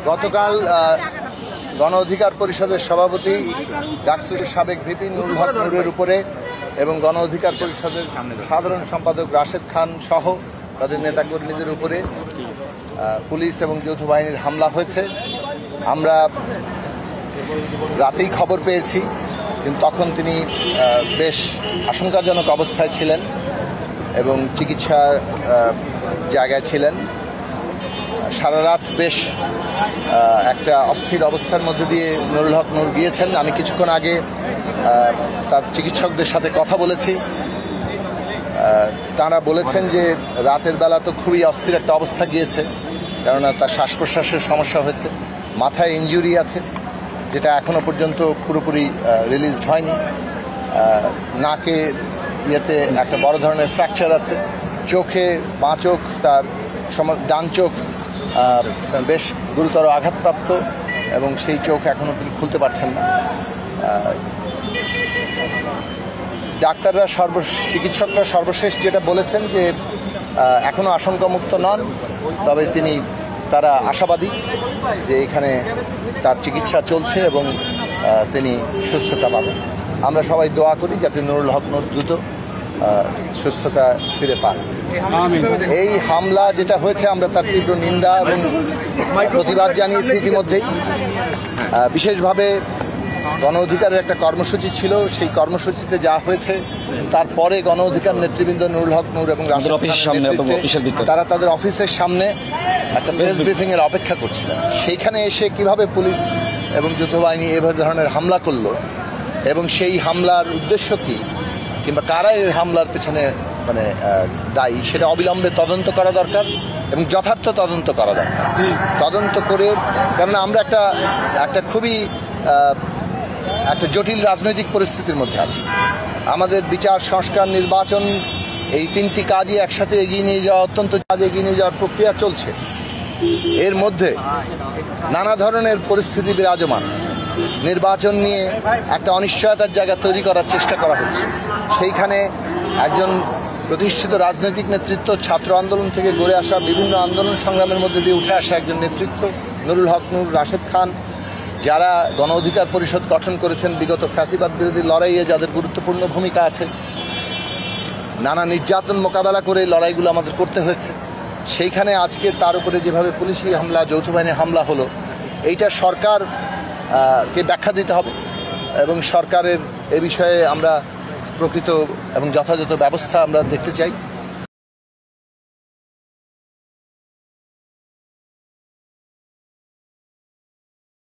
গতকাল গণ অধিকার পরিষদের সভাপতি ডাকসুর সাবেক ভিপি নুরুল হক নূরের উপরে এবং গণ অধিকার পরিষদের সাধারণ সম্পাদক রাশেদ খান সহ তাদের নেতাকর্মীদের উপরে পুলিশ এবং যৌথ বাহিনীর হামলা হয়েছে। আমরা রাতেই খবর পেয়েছি, কিন্তু তখন তিনি বেশ আশঙ্কাজনক অবস্থায় ছিলেন এবং চিকিৎসার জায়গায় ছিলেন। সারা রাত বেশ একটা অস্থির অবস্থার মধ্যে দিয়ে নুরুল হক নূর গিয়েছেন। আমি কিছুক্ষণ আগে তার চিকিৎসকদের সাথে কথা বলেছি। তারা বলেছেন যে রাতের বেলা তো খুবই অস্থির একটা অবস্থা গিয়েছে, কেননা তার শ্বাস প্রশ্বাসের সমস্যা হয়েছে, মাথায় ইনজুরি আছে যেটা এখনো পর্যন্ত পুরোপুরি রিলিজড হয়নি, নাকে ইয়েতে একটা বড় ধরনের ফ্র্যাকচার আছে, চোখে বাঁ চোখ তার ডান চোখ বেশ গুরুতর আঘাতপ্রাপ্ত এবং সেই চোখ এখনও তিনি খুলতে পারছেন না। ডাক্তাররা চিকিৎসকরা সর্বশেষ যেটা বলেছেন যে এখনও আশঙ্কামুক্ত নন, তবে তারা আশাবাদী যে এখানে তার চিকিৎসা চলছে এবং তিনি সুস্থতা পাবেন। আমরা সবাই দোয়া করি যাতে নুরুল হক নূর দ্রুত সুস্থতা ফিরে পান। এই হামলা যেটা হয়েছে আমরা তার তীব্র নিন্দা এবং প্রতিবাদ জানিয়েছি ইতিমধ্যেই। বিশেষভাবে গণ অধিকারের একটা কর্মসূচি ছিল, সেই কর্মসূচিতে যা হয়েছে তারপরে গণ অধিকার নেতৃবৃন্দ নুরুল হক নূর এবং তারা তাদের অফিসের সামনে একটা প্রেস ব্রিফিং এর অপেক্ষা করছিলেন। সেইখানে এসে কিভাবে পুলিশ এবং যৌথ বাহিনী এভাবে ধরনের হামলা করলো এবং সেই হামলার উদ্দেশ্য কি কিংবা কারা এই হামলার পেছনে দায়ী, সেটা অবিলম্বে তদন্ত করা দরকার এবং যথার্থ তদন্ত করা দরকার। তদন্ত করে, কেননা আমরা একটা খুবই একটা জটিল রাজনৈতিক পরিস্থিতির মধ্যে আছি। আমাদের বিচার, সংস্কার, নির্বাচন, এই তিনটি কাজই একসাথে এগিয়ে নিয়ে যাওয়া, এগিয়ে নিয়ে যাওয়ার প্রক্রিয়া চলছে। এর মধ্যে নানা ধরনের পরিস্থিতি বিরাজমান। নির্বাচন নিয়ে একটা অনিশ্চয়তার জায়গা তৈরি করার চেষ্টা করা হচ্ছে। সেইখানে একজন প্রতিষ্ঠিত রাজনৈতিক নেতৃত্ব, ছাত্র আন্দোলন থেকে গড়ে আসা, বিভিন্ন আন্দোলন সংগ্রামের মধ্যে দিয়ে উঠে আসা একজন নেতৃত্ব নুরুল হক নূর, রাশেদ খান, যারা গণ অধিকার পরিষদ গঠন করেছেন বিগত ফ্যাসিবাদ বিরোধী লড়াইয়ে, যাদের গুরুত্বপূর্ণ ভূমিকা আছে, নানা নির্যাতন মোকাবেলা করে লড়াইগুলো আমাদের করতে হয়েছে। সেইখানে আজকে তার উপরে যেভাবে পুলিশি হামলা, যৌথ বাহিনীর হামলা হলো, এইটা সরকারকে ব্যাখ্যা দিতে হবে এবং সরকারের এ বিষয়ে আমরা প্রকৃত এবং যথাযথ ব্যবস্থা আমরা দেখতে চাই।